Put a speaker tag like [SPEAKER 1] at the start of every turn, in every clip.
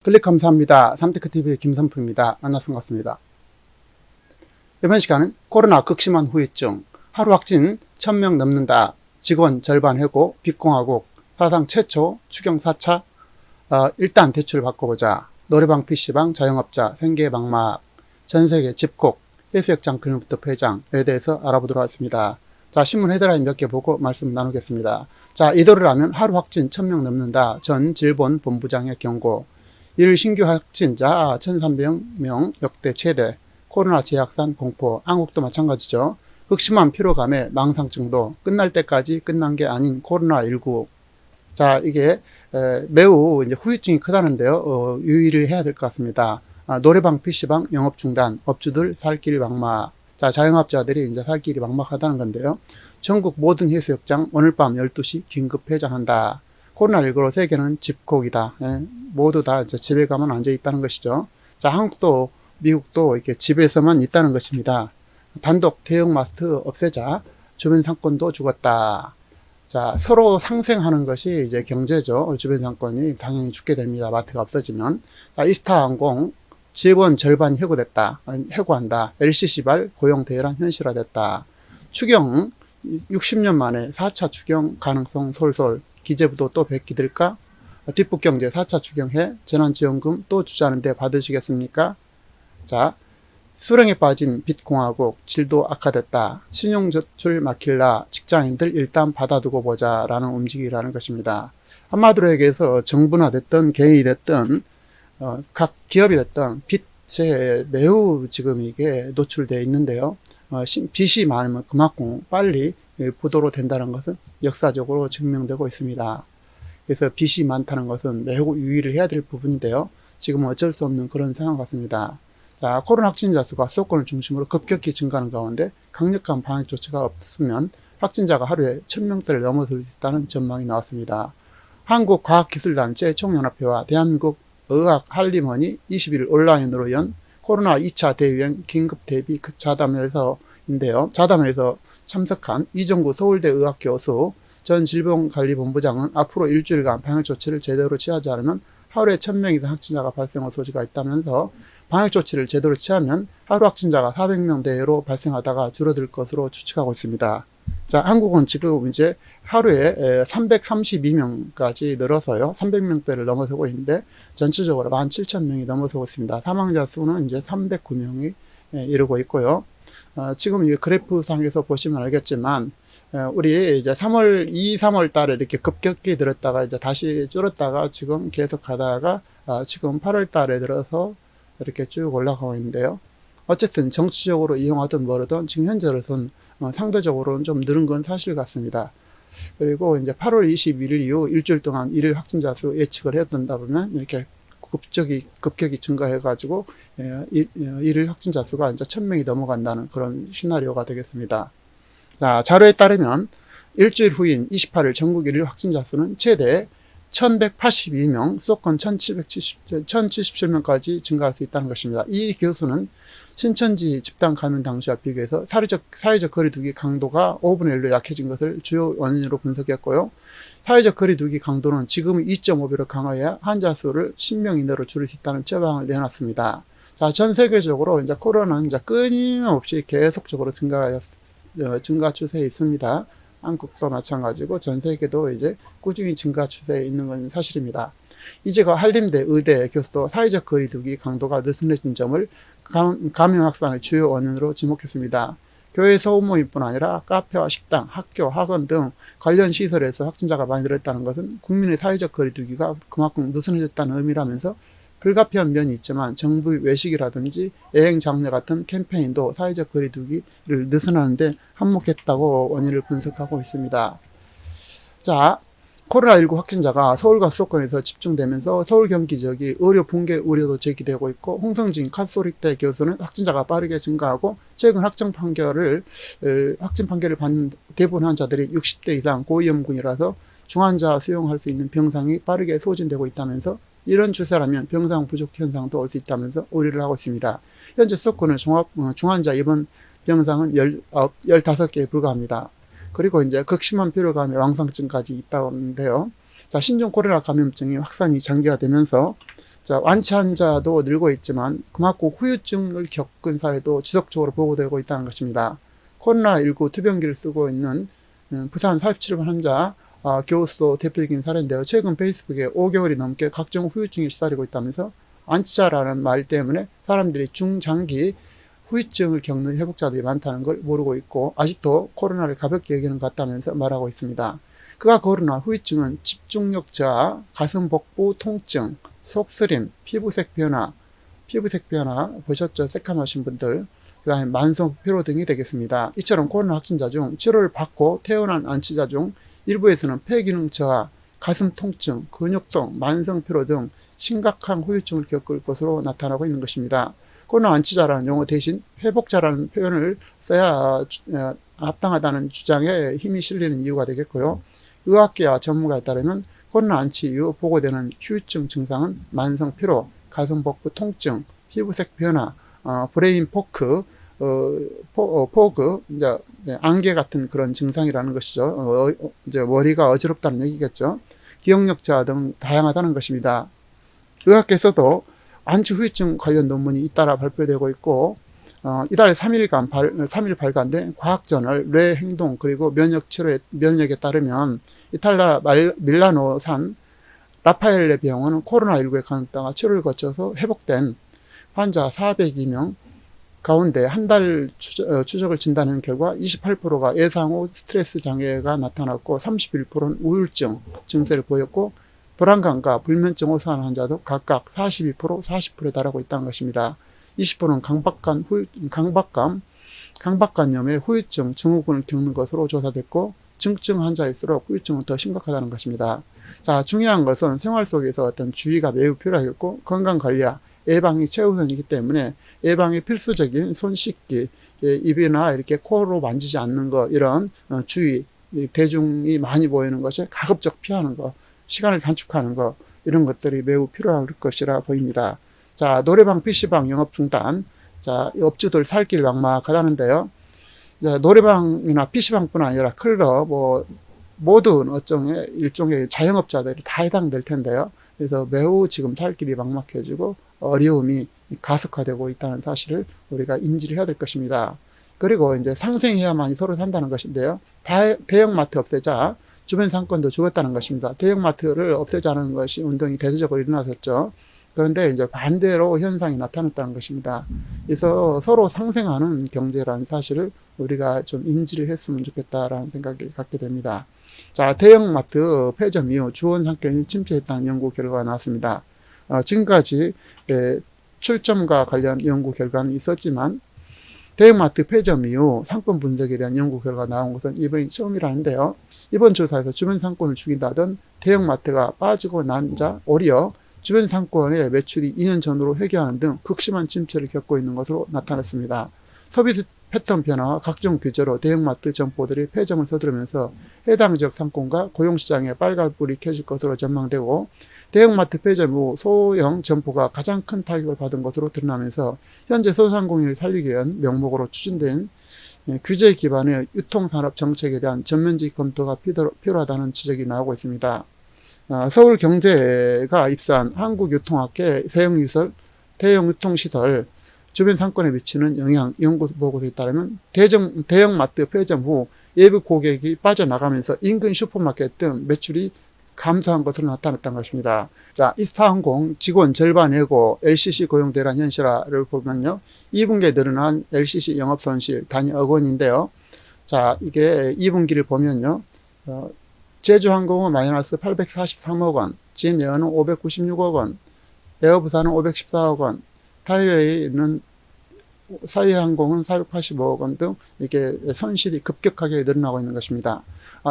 [SPEAKER 1] 클릭 감사합니다. 삼테크TV의 김선프입니다. 만나서 반갑습니다. 이번 시간은 코로나 극심한 후유증, 하루 확진 1000명 넘는다, 직원 절반 해고, 빛공화국, 사상 최초 추경 4차, 일단 대출 바꿔보자, 노래방 PC방 자영업자 생계 막막, 전세계 집콕, 해수욕장 근육부터 폐장에 대해서 알아보도록 하겠습니다. 자, 신문 헤드라인 몇 개 보고 말씀 나누겠습니다. 자, 이대로 하면 하루 확진 1000명 넘는다, 전 질본 본부장의 경고. 일 신규 확진자 1300명 역대 최대, 코로나 재확산 공포, 한국도 마찬가지죠. 극심한 피로감에 망상증도, 끝날 때까지 끝난 게 아닌 코로나19. 자, 이게 매우 이제 후유증이 크다는데요. 유의를 해야 될 것 같습니다. 노래방, PC방 영업 중단, 업주들 살 길이 막막. 자, 자영업자들이 이제 살 길이 막막하다는 건데요. 전국 모든 해수욕장 오늘 밤 12시 긴급 폐장한다. 코로나19로 세계는 집콕이다. 모두 다 이제 집에 가만 앉아 있다는 것이죠. 자, 한국도 미국도 이렇게 집에서만 있다는 것입니다. 단독 대형 마트 없애자. 주변 상권도 죽었다. 자, 서로 상생하는 것이 이제 경제죠. 주변 상권이 당연히 죽게 됩니다. 마트가 없어지면. 자, 이스타항공 직원 절반 해고됐다. 해고한다. LCC발 고용 대란 현실화됐다. 추경 60년 만에 4차 추경 가능성 솔솔. 기재부도 또 뵙기 들까? 뒷북경제 4차 추경해 재난지원금 또 주자는데 받으시겠습니까? 자, 수렁에 빠진 빛공화국 질도 악화됐다. 신용저출 막힐라. 직장인들 일단 받아두고 보자 라는 움직임이라는 것입니다. 한마디로 얘기해서 정부나 됐든 개인이 됐든 각 기업이 됐든 빚에 매우 지금 이게 노출되어 있는데요. 빚이 많으면 그만큼 빨리 부도로 된다는 것은 역사적으로 증명되고 있습니다. 그래서 빚이 많다는 것은 매우 유의를 해야 될 부분인데요. 지금은 어쩔 수 없는 그런 상황 같습니다. 자, 코로나 확진자 수가 수도권을 중심으로 급격히 증가하는 가운데 강력한 방역 조치가 없으면 확진자가 하루에 1000명대를 넘어설 수 있다는 전망이 나왔습니다. 한국과학기술단체 총연합회와 대한민국 의학한림원이 21일 온라인으로 연 코로나 2차 대유행 긴급 대비 자담회에서인데요. 자담회에서 참석한 이정구 서울대 의학교수 전 질병관리본부장은 앞으로 일주일간 방역조치를 제대로 취하지 않으면 하루에 1000명 이상 확진자가 발생할 소지가 있다면서 방역조치를 제대로 취하면 하루 확진자가 400명대로 발생하다가 줄어들 것으로 추측하고 있습니다. 자, 한국은 지금 이제 하루에 332명까지 늘어서요. 300명대를 넘어서고 있는데 전체적으로 17,000명이 넘어서고 있습니다. 사망자 수는 이제 309명이 이르고 있고요. 지금 이 그래프상에서 보시면 알겠지만, 우리 이제 3월 달에 이렇게 급격히 들었다가 이제 다시 줄었다가 지금 계속 가다가, 지금 8월 달에 들어서 이렇게 쭉 올라가고 있는데요. 어쨌든 정치적으로 이용하든 뭐든 지금 현재로서는 상대적으로는 좀 늘은 건 사실 같습니다. 그리고 이제 8월 21일 이후 일주일 동안 일일 확진자 수 예측을 해야 된다 보면 이렇게 급격히 증가해가지고 일일 확진자 수가 이제 1000명이 넘어간다는 그런 시나리오가 되겠습니다. 자, 자료에 따르면 일주일 후인 28일 전국 일일 확진자 수는 최대 1182명, 수도권 1077명까지 증가할 수 있다는 것입니다. 이 교수는 신천지 집단 감염 당시와 비교해서 사회적 거리두기 강도가 5분의 1로 약해진 것을 주요 원인으로 분석했고요. 사회적 거리두기 강도는 지금 2.5배로 강화해야 환자 수를 10명 이내로 줄일 수 있다는 처방을 내놨습니다. 자, 전 세계적으로 이제 코로나는 이제 끊임없이 계속적으로 증가 추세에 있습니다. 한국도 마찬가지고 전 세계도 이제 꾸준히 증가 추세에 있는 건 사실입니다. 이제가 한림대 의대 교수도 사회적 거리두기 강도가 느슨해진 점을 감염 확산의 주요 원인으로 지목했습니다. 교회 소모임뿐 아니라 카페와 식당, 학교, 학원 등 관련 시설에서 확진자가 많이 늘었다는 것은 국민의 사회적 거리두기가 그만큼 느슨해졌다는 의미라면서 불가피한 면이 있지만 정부 외식이라든지 여행 장려 같은 캠페인도 사회적 거리두기를 느슨하는데 한몫했다고 원인을 분석하고 있습니다. 자, 코로나19 확진자가 서울과 수도권에서 집중되면서 서울 경기 지역이 의료 붕괴 우려도 제기되고 있고, 홍성진 카톨릭대 교수는 확진자가 빠르게 증가하고 최근 확진 판결을 받는 대부분 환자들이 60대 이상 고위험군이라서 중환자 수용할 수 있는 병상이 빠르게 소진되고 있다면서 이런 추세라면 병상 부족 현상도 올 수 있다면서 우려를 하고 있습니다. 현재 수도권의 중환자 입원 병상은 15개에 불과합니다. 그리고 이제 극심한 피로감에 왕상증까지 있다는데요. 자, 신종 코로나 감염증이 확산이 장기화되면서 자, 완치 환자도 늘고 있지만 그만큼 후유증을 겪은 사례도 지속적으로 보고되고 있다는 것입니다. 코로나19 투병기를 쓰고 있는 부산 47번 환자 교수 대표적인 사례인데요. 최근 페이스북에 5개월이 넘게 각종 후유증에 시달리고 있다면서 완치자라는 말 때문에 사람들이 중장기 후유증을 겪는 회복자들이 많다는 걸 모르고 있고 아직도 코로나를 가볍게 여기는 것 같다면서 말하고 있습니다. 그가 거론한 후유증은 집중력 저하, 가슴 복부 통증, 속쓰림, 피부색 변화 보셨죠? 새까마신 분들, 그 다음에 만성 피로 등이 되겠습니다. 이처럼 코로나 확진자 중 치료를 받고 퇴원한 완치자 중 일부에서는 폐기능 저하, 가슴 통증, 근육통, 만성 피로 등 심각한 후유증을 겪을 것으로 나타나고 있는 것입니다. 코로나 완치자라는 용어 대신 회복자라는 표현을 써야 합당하다는 주장에 힘이 실리는 이유가 되겠고요. 의학계와 전문가에 따르면 코로나 완치 이후 보고되는 후유증 증상은 만성 피로, 가슴 복부 통증, 피부색 변화, 브레인 포그, 이제 안개 같은 그런 증상이라는 것이죠. 이제 머리가 어지럽다는 얘기겠죠. 기억력 저하 등 다양하다는 것입니다. 의학계에서도 완치 후유증 관련 논문이 잇따라 발표되고 있고, 이달 3일 발간된 과학저널 뇌 행동 그리고 면역에 따르면 이탈리아 밀라노산 라파엘레 병원은 코로나19에 감염다가 치료를 거쳐서 회복된 환자 402명 가운데 한 달 추적을 진단한 결과 28%가 예상 후 스트레스 장애가 나타났고 31%는 우울증 증세를 보였고 불안감과 불면증 호소하는 환자도 각각 42%, 40%에 달하고 있다는 것입니다. 20%는 강박관념의 후유증 증후군을 겪는 것으로 조사됐고 중증 환자일수록 후유증은 더 심각하다는 것입니다. 자, 중요한 것은 생활 속에서 어떤 주의가 매우 필요하겠고 건강관리와 예방이 최우선이기 때문에 예방이 필수적인 손 씻기, 입이나 이렇게 코로 만지지 않는 것, 이런 주의, 대중이 많이 보이는 것을 가급적 피하는 것, 시간을 단축하는 것, 이런 것들이 매우 필요할 것이라 보입니다. 자, 노래방, PC방 영업 중단. 자, 업주들 살 길 막막하다는데요. 노래방이나 PC방뿐 아니라 클럽, 모든 일종의 자영업자들이 다 해당될 텐데요. 그래서 매우 지금 살 길이 막막해지고 어려움이 가속화되고 있다는 사실을 우리가 인지를 해야 될 것입니다. 그리고 이제 상생해야만이 서로 산다는 것인데요. 대형마트 없애자, 주변 상권도 죽었다는 것입니다. 대형마트를 없애자는 것이 운동이 대대적으로 일어났었죠. 그런데 이제 반대로 현상이 나타났다는 것입니다. 그래서 서로 상생하는 경제라는 사실을 우리가 좀 인지를 했으면 좋겠다라는 생각을 갖게 됩니다. 자, 대형마트 폐점 이후 주원 상권이 침체했다는 연구 결과가 나왔습니다. 지금까지 출점과 관련 연구 결과는 있었지만 대형마트 폐점 이후 상권 분석에 대한 연구 결과가 나온 것은 이번이 처음이라는데요. 이번 조사에서 주변 상권을 죽인다던 대형마트가 빠지고 난자 오히려 주변 상권의 매출이 2년 전으로 회귀하는 등 극심한 침체를 겪고 있는 것으로 나타났습니다. 소비 패턴 변화와 각종 규제로 대형마트 점포들이 폐점을 서두르면서 해당 지역 상권과 고용시장에 빨간불이 켜질 것으로 전망되고 대형마트 폐점 후 소형 점포가 가장 큰 타격을 받은 것으로 드러나면서 현재 소상공인을 살리기 위한 명목으로 추진된 규제 기반의 유통산업 정책에 대한 전면적 검토가 필요하다는 지적이 나오고 있습니다. 서울경제가 입수한 한국유통학회 대형유통시설 주변 상권에 미치는 영향 연구 보고서에 따르면 대형마트 폐점 후 예비 고객이 빠져나가면서 인근 슈퍼마켓 등 매출이 감소한 것으로 나타났던 것입니다. 자, 이스타항공 직원 절반 해고 LCC 고용 대란 현실화를 보면요. 2분기에 늘어난 LCC 영업 손실 단위 억 원인데요. 자, 이게 2분기를 보면요. 제주항공은 마이너스 843억 원, 진에어는 596억 원, 에어부산은 514억 원, 사이항공은 485억 원 등 이렇게 손실이 급격하게 늘어나고 있는 것입니다.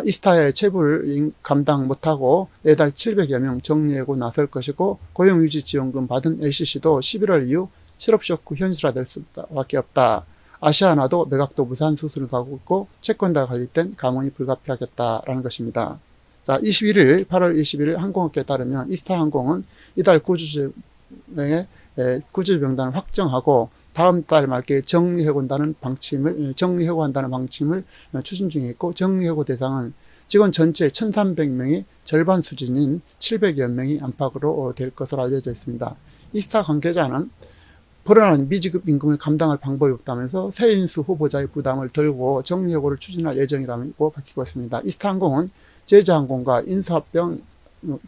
[SPEAKER 1] 이스타의 체불 감당 못하고 매달 700여 명 정리하고 나설 것이고 고용유지지원금 받은 LCC도 11월 이후 실업쇼크 현실화될 수밖에 없다. 아시아나도 매각도 무산 수순을 가고 있고 채권과 관리된 감원이 불가피하겠다라는 것입니다. 자, 8월 21일 항공업계에 따르면 이스타항공은 이달 구주주의 명단을 확정하고 다음 달 말기에 정리해고 한다는 방침을 추진 중에 있고 정리해고 대상은 직원 전체 1,300명이 절반 수준인 700여 명이 안팎으로 될 것으로 알려져 있습니다. 이스타 관계자는 불안한 미지급 임금을 감당할 방법이 없다면서 새 인수 후보자의 부담을 덜고 정리 여부를 추진할 예정이라고 밝히고 있습니다. 이스타항공은 제주항공과 인수합병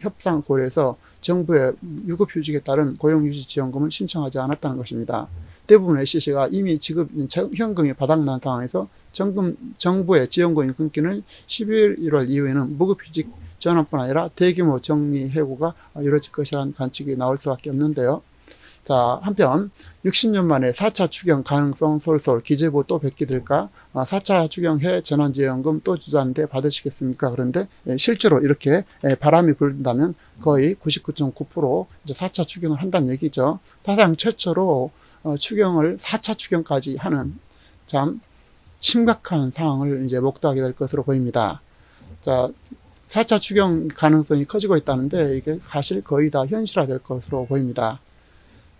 [SPEAKER 1] 협상 고려해서 정부의 유급휴직에 따른 고용유지지원금을 신청하지 않았다는 것입니다. 대부분 LCC가 이미 지급 현금이 바닥난 상황에서 정부의 지원금이 끊기는 11월 1월 이후에는 무급휴직 전환뿐 아니라 대규모 정리 해고가 이루어질 것이라는 관측이 나올 수밖에 없는데요. 자, 한편 60년 만에 4차 추경 가능성 솔솔 기재부 또 뵙게 될까? 4차 추경해 재난지원금 또 주자는데 받으시겠습니까? 그런데 실제로 이렇게 바람이 불다면 거의 99.9% 이제 4차 추경을 한다는 얘기죠. 사상 최초로 추경을 4차 추경까지 하는 참 심각한 상황을 이제 목도하게 될 것으로 보입니다. 자, 4차 추경 가능성이 커지고 있다는데 이게 사실 거의 다 현실화될 것으로 보입니다.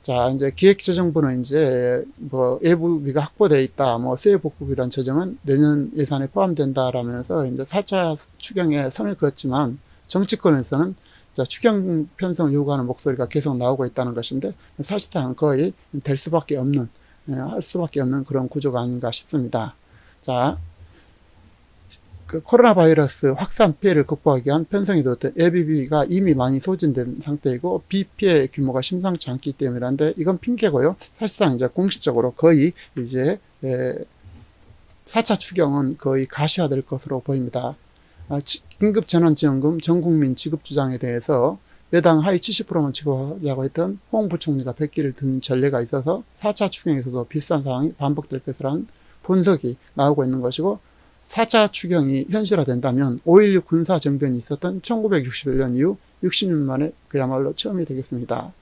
[SPEAKER 1] 자, 이제 기획재정부는 이제 뭐 예부비가 확보되어 있다, 뭐 세부복구비란 재정은 내년 예산에 포함된다라면서 이제 4차 추경에 선을 그었지만 정치권에서는 추경 편성을 요구하는 목소리가 계속 나오고 있다는 것인데 사실상 거의 될 수밖에 없는, 할 수밖에 없는 그런 구조가 아닌가 싶습니다. 자, 그 코로나 바이러스 확산 피해를 극복하기 위한 편성이 되었던 예비비가 이미 많이 소진된 상태이고 비피해 규모가 심상치 않기 때문인데 이건 핑계고요. 사실상 이제 공식적으로 거의 이제 4차 추경은 거의 가시화될 것으로 보입니다. 긴급 재난지원금 전 국민 지급 주장에 대해서 여당 하위 70%만 지급하려고 했던 홍 부총리가 백기를 든 전례가 있어서 4차 추경에서도 비슷한 상황이 반복될 것이라는 분석이 나오고 있는 것이고 4차 추경이 현실화된다면 5.16 군사정변이 있었던 1961년 이후 60년 만에 그야말로 처음이 되겠습니다.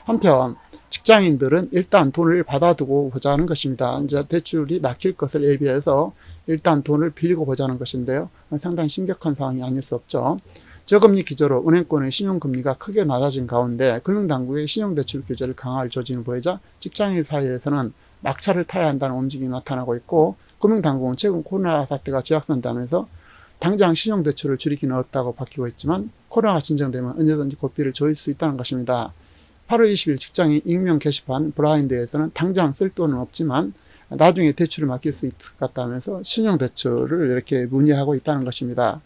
[SPEAKER 1] 한편 직장인들은 일단 돈을 받아두고 보자는 것입니다. 이제 대출이 막힐 것을 예비해서 일단 돈을 빌리고 보자는 것인데요. 상당히 심각한 상황이 아닐 수 없죠. 저금리 기조로 은행권의 신용금리가 크게 낮아진 가운데 금융당국의 신용대출 규제를 강화할 조짐을 보이자 직장인 사이에서는 막차를 타야 한다는 움직임이 나타나고 있고 금융당국은 최근 코로나 사태가 재확산되면서 당장 신용대출을 줄이기는 어렵다고 밝히고 있지만 코로나가 진정되면 언제든지 고삐를 조일 수 있다는 것입니다. 8월 20일 직장인 익명 게시판 브라인드에서는 당장 쓸 돈은 없지만 나중에 대출을 맡길 수 있을 것 같다면서 신용대출을 이렇게 문의하고 있다는 것입니다.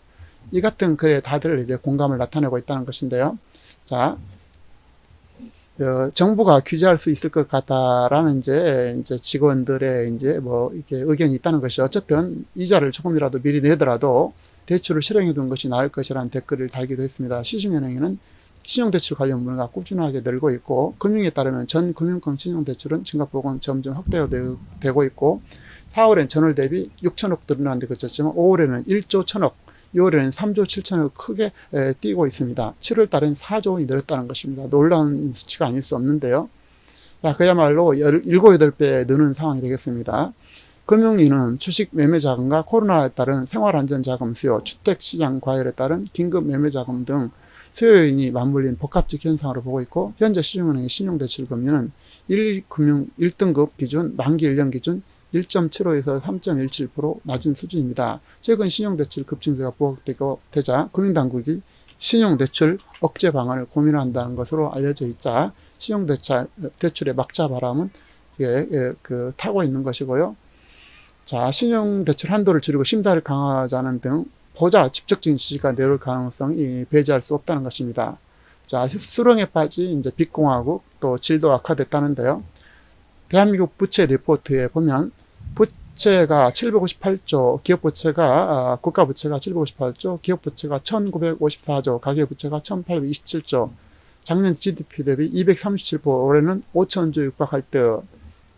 [SPEAKER 1] 이 같은 글에 다들 이제 공감을 나타내고 있다는 것인데요. 자, 정부가 규제할 수 있을 것 같다라는 이제 직원들의 이제 뭐 이렇게 의견이 있다는 것이 어쨌든 이자를 조금이라도 미리 내더라도 대출을 실행해 두는 것이 나을 것이라는 댓글을 달기도 했습니다. 시중은행에는 신용대출 관련 문의가 꾸준하게 늘고 있고 금융에 따르면 전 금융권 신용대출은 증가폭은 점점 확대되고 있고 4월엔 전월 대비 6천억 늘어났는데 그쳤지만 5월에는 1조 1천억 6월에는 3조 7천억 크게 뛰고 있습니다. 7월 달엔 4조 원이 늘었다는 것입니다. 놀라운 수치가 아닐 수 없는데요. 그야말로 7, 8배 느는 상황이 되겠습니다. 금융위는 주식 매매자금과 코로나에 따른 생활안전자금 수요, 주택시장 과열에 따른 긴급 매매자금 등 수요인이 맞물린 복합적 현상으로 보고 있고 현재 시중은행의 신용대출 금리는 1금융 1등급 기준 만기 1년 기준 1.75에서 3.17% 낮은 수준입니다. 최근 신용대출 급증세가 부각되자 금융당국이 신용대출 억제 방안을 고민한다는 것으로 알려져 있자 신용대출의 막자 바람은 타고 있는 것이고요. 자, 신용대출 한도를 줄이고 심사를 강화하자는 등 보다 직접적인 지시가 내려올 가능성이 배제할 수 없다는 것입니다. 자, 수렁에 빠진 이제 빚공화국 또 질도 악화됐다는데요. 대한민국 부채 리포트에 보면 부채가 758조, 기업부채가 국가부채가 758조, 기업부채가 1954조, 가계부채가 1827조, 작년 GDP 대비 237%, 올해는 5천조 육박할 듯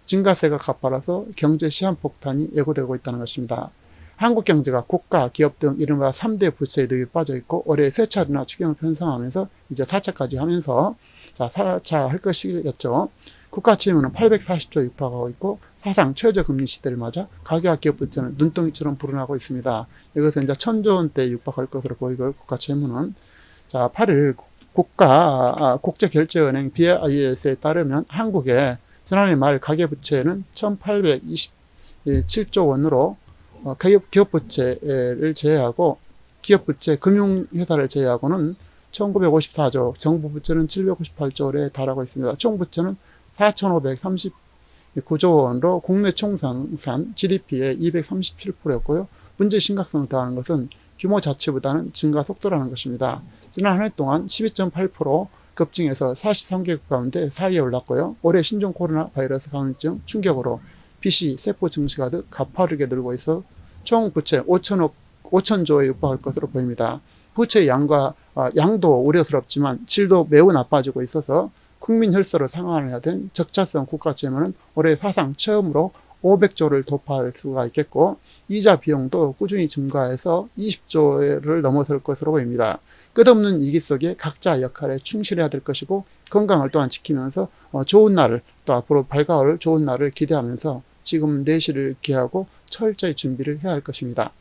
[SPEAKER 1] 증가세가 가파라서 경제 시한폭탄이 예고되고 있다는 것입니다. 한국 경제가 국가, 기업 등 이른바 3대 부채에 늘 빠져 있고 올해 3차례나 추경을 편성하면서 이제 4차까지 하면서 자, 4차 할 것이겠죠. 국가 채무는 840조 육박하고 있고 사상 최저금리 시대를 맞아 가계와 기업 부채는 눈덩이처럼 불어나고 있습니다. 이것은 이제 1000조 원대에 육박할 것으로 보이고 국가 채무는 자 8일 국제결제은행 BIS에 따르면 한국의 지난해 말 가계부채는 1827조 원으로 기업부채를 제외하고 기업 부채, 금융회사를 제외하고는 1954조, 정부 부채는 758조에 달하고 있습니다. 총 부채는 4,539조 원으로 국내 총생산 GDP의 237%였고요. 문제 심각성을 더하는 것은 규모 자체보다는 증가 속도라는 것입니다. 지난 한 해 동안 12.8% 급증해서 43개국 가운데 4위에 올랐고요. 올해 신종 코로나 바이러스 감염증 충격으로 빚이 세포 증식하듯 가파르게 늘고 있어 총 부채 5천조에 육박할 것으로 보입니다. 부채 양도 우려스럽지만 질도 매우 나빠지고 있어서 국민 혈세로 상환해야 된 적자성 국가채무는 올해 사상 처음으로 500조를 돌파할 수가 있겠고, 이자 비용도 꾸준히 증가해서 20조를 넘어설 것으로 보입니다. 끝없는 위기 속에 각자 역할에 충실해야 될 것이고, 건강을 또한 지키면서 좋은 날을, 또 앞으로 밝아올 좋은 날을 기대하면서 지금 내실을 기하고 철저히 준비를 해야 할 것입니다.